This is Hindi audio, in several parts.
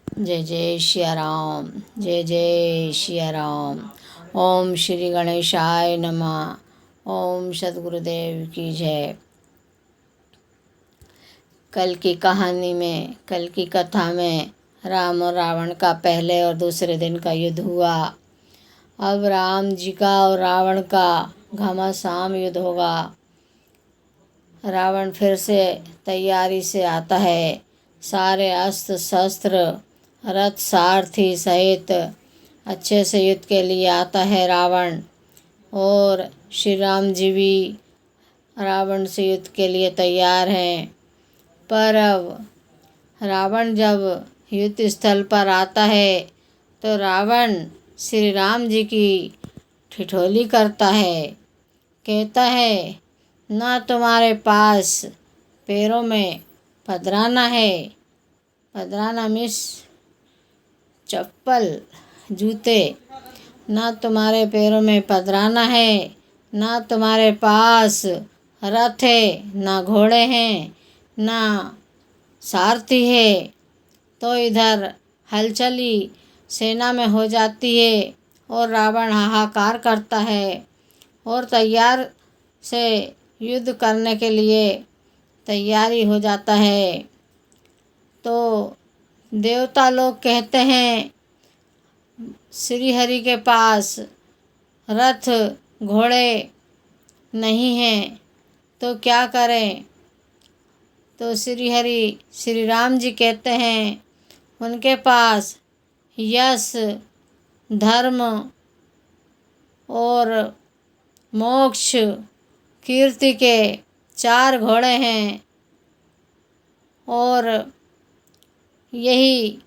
जय जय सिया राम। जय जय सिया राम। ओम श्री गणेशाय नमः। ओम सद्गुरुदेव की जय। कल की कहानी में, कल की कथा में राम और रावण का पहले और दूसरे दिन का युद्ध हुआ। अब राम जी का और रावण का घमासान युद्ध होगा। रावण फिर से तैयारी से आता है। सारे अस्त्र शस्त्र, रथ सारथी सहित अच्छे से युद्ध के लिए आता है रावण। और श्री राम जी भी रावण से युद्ध के लिए तैयार हैं। पर अब रावण जब युद्ध स्थल पर आता है तो रावण श्री राम जी की ठिठोली करता है। कहता है, ना तुम्हारे पास पैरों में पदराना है। पदराना मीन्स चप्पल, जूते। ना तुम्हारे पैरों में पदराना है, ना तुम्हारे पास रथ है, ना घोड़े हैं, ना सारथी है। तो इधर हलचली सेना में हो जाती है और रावण हाहाकार करता है और तैयार से युद्ध करने के लिए तैयारी हो जाता है। तो देवता लोग कहते हैं, श्री हरि के पास रथ घोड़े नहीं हैं तो क्या करें। तो श्री हरि श्री राम जी कहते हैं, उनके पास यश, धर्म और मोक्ष, कीर्ति के 4 घोड़े हैं और यही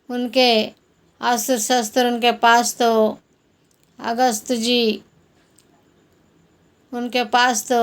उनके अस्त्र शस्त्र। उनके पास तो अगस्त जी, उनके पास तो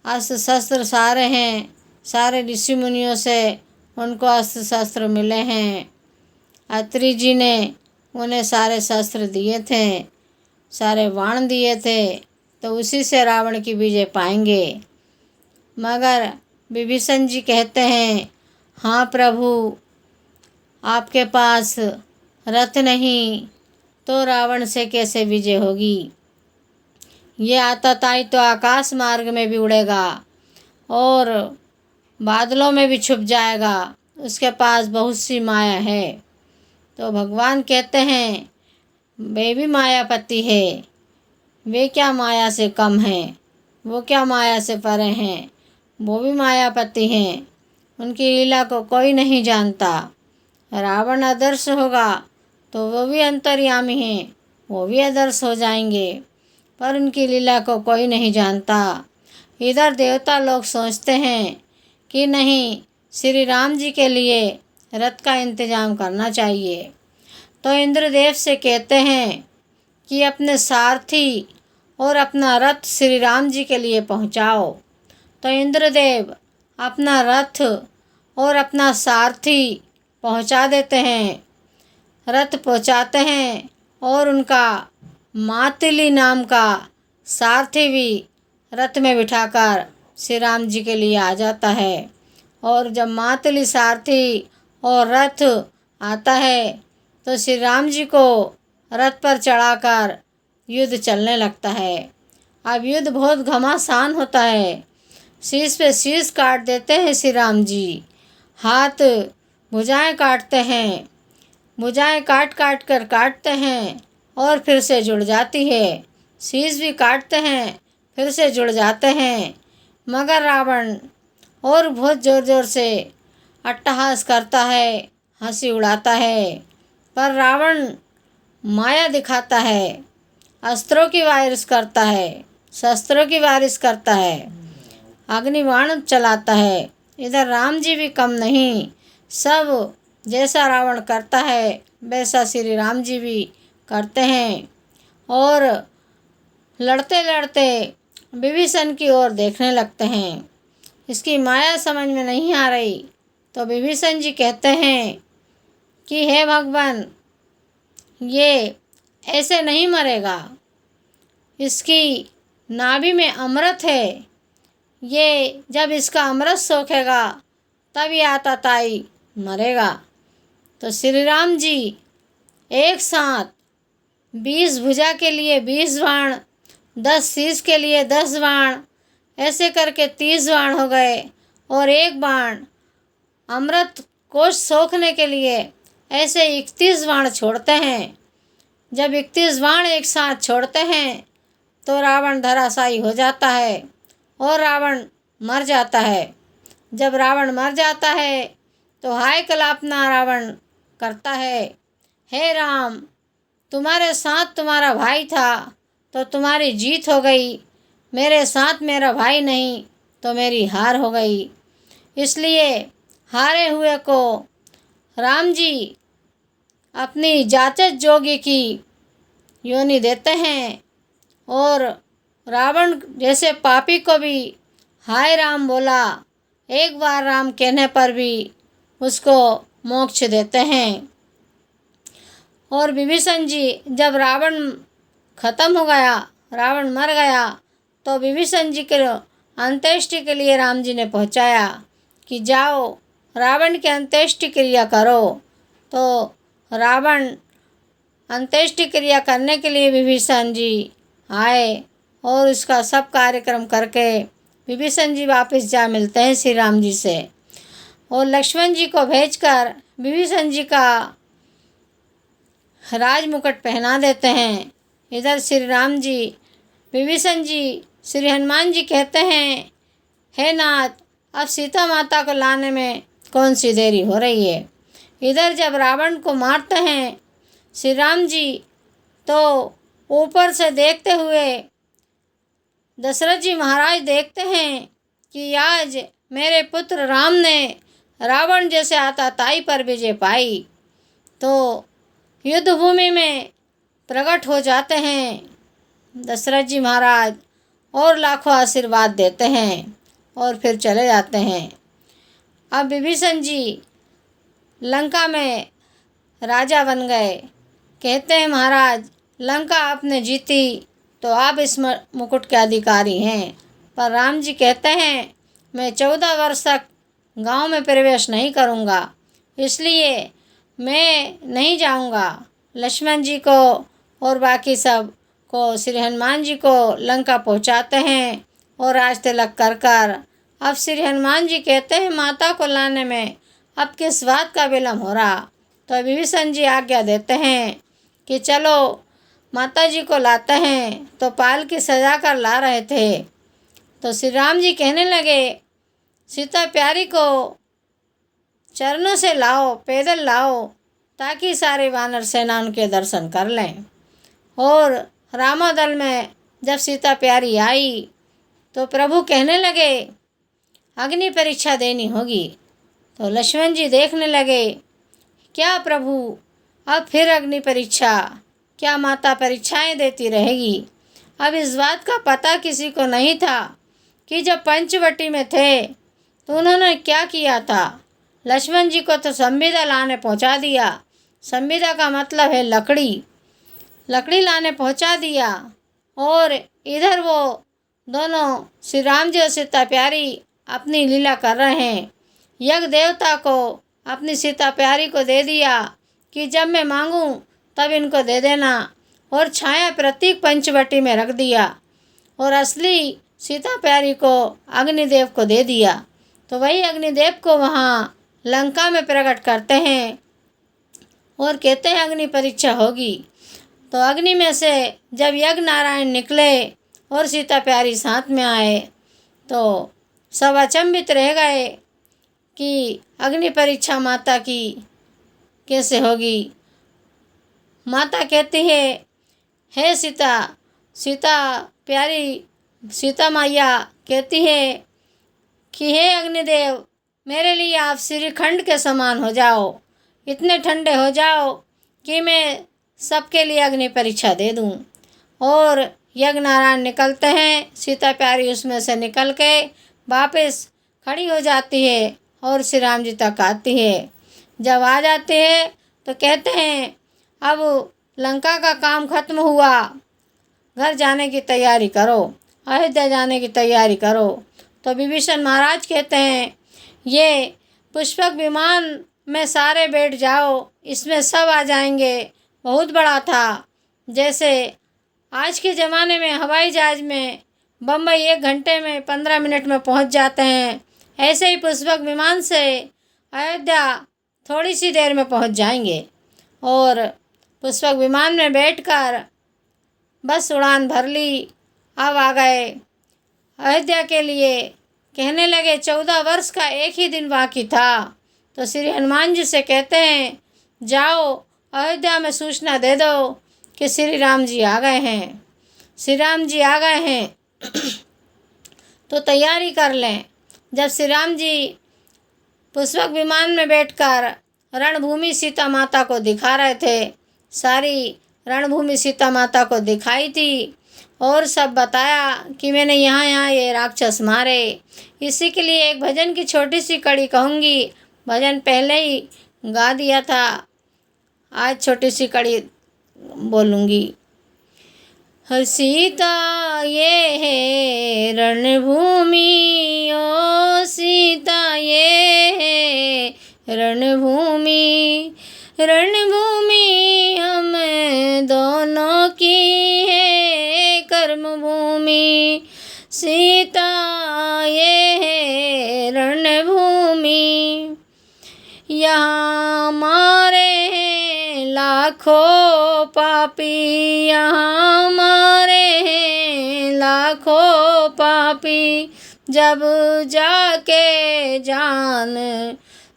अस्त्र शस्त्र सारे हैं। सारे ऋषि मुनियों से उनको अस्त्र शस्त्र मिले हैं। अत्रि जी ने उन्हें सारे शस्त्र दिए थे, सारे बाण दिए थे, तो उसी से रावण की विजय पाएंगे। मगर विभीषण जी कहते हैं, हाँ प्रभु, आपके पास रथ नहीं तो रावण से कैसे विजय होगी। ये आतताई तो आकाश मार्ग में भी उड़ेगा और बादलों में भी छुप जाएगा। उसके पास बहुत सी माया है। तो भगवान कहते हैं, वे भी मायापति है। वे क्या माया से कम हैं, वो क्या माया से परे हैं। वो भी मायापति हैं, उनकी लीला को कोई नहीं जानता। रावण आदर्श होगा तो वो भी अंतर्यामी हैं, वो भी आदर्श हो जाएंगे, पर उनकी लीला को कोई नहीं जानता। इधर देवता लोग सोचते हैं कि नहीं, श्री राम जी के लिए रथ का इंतजाम करना चाहिए। तो इंद्रदेव से कहते हैं कि अपने सारथी और अपना रथ श्री राम जी के लिए पहुंचाओ। तो इंद्रदेव अपना रथ और अपना सारथी पहुंचा देते हैं। रथ पहुंचाते हैं और उनका मातली नाम का सारथी भी रथ में बिठाकर श्री राम जी के लिए आ जाता है। और जब मातली सारथी और रथ आता है तो श्री राम जी को रथ पर चढ़ाकर युद्ध चलने लगता है। अब युद्ध बहुत घमासान होता है। शीश पे शीश काट देते हैं श्री राम जी। हाथ भुजाएं काटते हैं, भुजाएं काट काट कर काटते हैं और फिर से जुड़ जाती है। शीश भी काटते हैं, फिर से जुड़ जाते हैं। मगर रावण और बहुत ज़ोर ज़ोर से अट्टहास करता है, हंसी उड़ाता है। पर रावण माया दिखाता है, अस्त्रों की वारिश करता है, शस्त्रों की वारिश करता है, अग्निबाण चलाता है। इधर राम जी भी कम नहीं, सब जैसा रावण करता है वैसा श्री राम जी भी करते हैं। और लड़ते लड़ते विभीषण की ओर देखने लगते हैं। इसकी माया समझ में नहीं आ रही तो विभीषण जी कहते हैं कि हे भगवान, ये ऐसे नहीं मरेगा। इसकी नाभि में अमृत है, ये जब इसका अमृत सोखेगा तब ये आतताई मरेगा। तो श्री राम जी एक साथ 20 भुजा के लिए 20 बाण, 10 शीश के लिए 10 बाण, ऐसे करके 30 बाण हो गए। और एक बाण अमृत कोश सोखने के लिए ऐसे 31 बाण छोड़ते हैं। जब 31 बाण एक साथ छोड़ते हैं तो रावण धराशायी हो जाता है और रावण मर जाता है। जब रावण मर जाता है तो हाय कल्पना रावण करता है, हे राम, तुम्हारे साथ तुम्हारा भाई था तो तुम्हारी जीत हो गई, मेरे साथ मेरा भाई नहीं तो मेरी हार हो गई। इसलिए हारे हुए को राम जी अपनी जाचक जोगी की योनि देते हैं और रावण जैसे पापी को भी हाय राम बोला, एक बार राम कहने पर भी उसको मोक्ष देते हैं। और विभीषण जी जब रावण खत्म हो गया, रावण मर गया, तो विभीषण जी के अंत्येष्टि के लिए राम जी ने पहुंचाया कि जाओ रावण की अंत्येष्टि क्रिया करो। तो रावण अंत्येष्टि क्रिया करने के लिए विभीषण जी आए और उसका सब कार्यक्रम करके विभीषण जी वापस जा मिलते हैं श्री राम जी से और लक्ष्मण जी को भेजकर विभीषण जी का राज मुकुट पहना देते हैं। इधर श्री राम जी विभीषण जी श्री हनुमान जी कहते हैं, हे नाथ, अब सीता माता को लाने में कौन सी देरी हो रही है। इधर जब रावण को मारते हैं श्री राम जी तो ऊपर से देखते हुए दशरथ जी महाराज देखते हैं कि आज मेरे पुत्र राम ने रावण जैसे आतताई पर विजय पाई। तो युद्ध भूमि में प्रकट हो जाते हैं दशरथ जी महाराज और लाखों आशीर्वाद देते हैं और फिर चले जाते हैं। अब विभीषण जी लंका में राजा बन गए। कहते हैं महाराज, लंका आपने जीती तो आप इस मुकुट के अधिकारी हैं। पर राम जी कहते हैं, मैं 14 वर्ष तक गांव में प्रवेश नहीं करूंगा, इसलिए मैं नहीं जाऊंगा। लक्ष्मण जी को और बाकी सब को श्री हनुमान जी को लंका पहुंचाते हैं और राज तिलक कर कर अब श्री हनुमान जी कहते हैं, माता को लाने में अब किस बात का विलम्ब हो रहा। तो विभीषण जी आज्ञा देते हैं कि चलो माता जी को लाते हैं। तो पालकी सजा कर ला रहे थे तो श्री राम जी कहने लगे, सीता प्यारी को चरणों से लाओ, पैदल लाओ, ताकि सारे वानर सेना उनके दर्शन कर लें। और रामोदल में जब सीता प्यारी आई तो प्रभु कहने लगे, अग्नि परीक्षा देनी होगी। तो लक्ष्मण जी देखने लगे, क्या प्रभु अब फिर अग्नि परीक्षा, क्या माता परीक्षाएं देती रहेगी। अब इस बात का पता किसी को नहीं था कि जब पंचवटी में थे तो उन्होंने क्या किया था। लक्ष्मण जी को तो संविदा लाने पहुंचा दिया। संविदा का मतलब है लकड़ी, लकड़ी लाने पहुंचा दिया। और इधर वो दोनों श्री राम जी और सीता प्यारी अपनी लीला कर रहे हैं। यज्ञ देवता को अपनी सीता प्यारी को दे दिया कि जब मैं मांगूं तब इनको दे देना, और छाया प्रतीक पंचवटी में रख दिया और असली सीता प्यारी को अग्निदेव को दे दिया। तो वही अग्निदेव को वहाँ लंका में प्रकट करते हैं और कहते हैं अग्नि परीक्षा होगी। तो अग्नि में से जब यज्ञ नारायण निकले और सीता प्यारी साथ में आए तो सब अचंभित रह गए कि अग्नि परीक्षा माता की कैसे होगी। माता कहती है, हे सीता, सीता प्यारी सीता मैया कहती है कि हे अग्निदेव, मेरे लिए आप श्रीखंड के समान हो जाओ, इतने ठंडे हो जाओ कि मैं सबके लिए अग्नि परीक्षा दे दूं। और यज्ञ नारायण निकलते हैं, सीता प्यारी उसमें से निकल के वापस खड़ी हो जाती है और श्री राम जी तक आती है। जब आ जाते हैं तो कहते हैं, अब लंका का काम खत्म हुआ, घर जाने की तैयारी करो, अयोध्या जाने की तैयारी करो। तो विभीषण महाराज कहते हैं, ये पुष्पक विमान में सारे बैठ जाओ, इसमें सब आ जाएंगे। बहुत बड़ा था। जैसे आज के ज़माने में हवाई जहाज़ में बम्बई 1 घंटे में 15 मिनट में पहुंच जाते हैं, ऐसे ही पुष्पक विमान से अयोध्या थोड़ी सी देर में पहुंच जाएंगे। और पुष्पक विमान में बैठकर बस उड़ान भर ली, अब आ गए अयोध्या के लिए। कहने लगे 14 वर्ष का एक ही दिन बाकी था। तो श्री हनुमान जी से कहते हैं, जाओ अयोध्या में सूचना दे दो कि श्री राम जी आ गए हैं। श्री राम जी आ गए हैं तो तैयारी कर लें। जब श्री राम जी पुष्पक विमान में बैठकर रणभूमि सीता माता को दिखा रहे थे, सारी रणभूमि सीता माता को दिखाई थी और सब बताया कि मैंने यहाँ यहाँ ये राक्षस मारे। इसी के लिए एक भजन की छोटी सी कड़ी कहूँगी। भजन पहले ही गा दिया था, आज छोटी सी कड़ी बोलूँगी। सीता ये है रणभूमि, ओ सीता ये है रणभूमि, रणभूमि हम दोनों की है कर्मभूमि। सीता ये है रणभूमि, यहाँ मारे हैं लाखों पापी, यहाँ मारे हैं लाखों पापी। जब जाके जान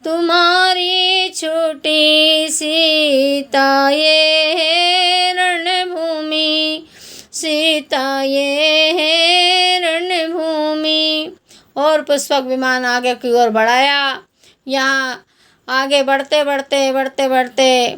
तुम्हारी छूटी, सीता ये है रणभूमि, सीता ये है रणभूमि। और पुष्पक विमान आगे की ओर बढ़ाया। यहाँ आगे बढ़ते बढ़ते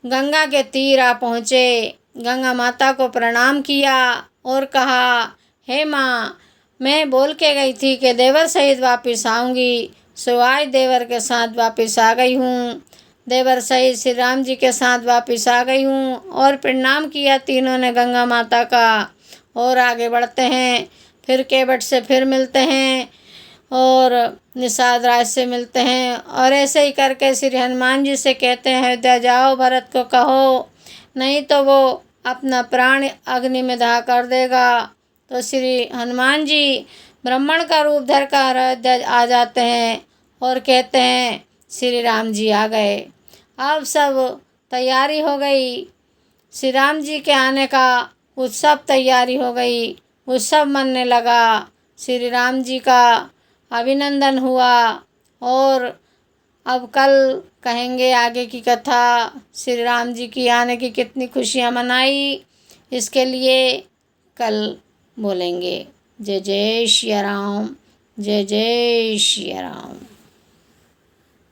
गंगा के तीर आ पहुँचे। गंगा माता को प्रणाम किया और कहा, हे माँ, मैं बोल के गई थी कि देवर सहित वापस आऊँगी, सो आज देवर के साथ वापस आ गई हूँ। देवर सहित श्री राम जी के साथ वापस आ गई हूँ। और प्रणाम किया तीनों ने गंगा माता का। और आगे बढ़ते हैं, फिर केवट से फिर मिलते हैं और निषाद राज से मिलते हैं। और ऐसे ही करके श्री हनुमान जी से कहते हैं, अयोध्या जाओ, भरत को कहो, नहीं तो वो अपना प्राण अग्नि में दाह कर देगा। तो श्री हनुमान जी ब्राह्मण का रूप धरकर अयोध्या आ जाते हैं और कहते हैं, श्री राम जी आ गए। अब सब तैयारी हो गई, श्री राम जी के आने का उत्सव तैयारी हो गई, उत्सव मनने लगा। श्री राम जी का अभिनंदन हुआ। और अब कल कहेंगे आगे की कथा, श्री राम जी की आने की कितनी खुशियाँ मनाई, इसके लिए कल बोलेंगे। जय जय श्री राम, जय जय श्री राम।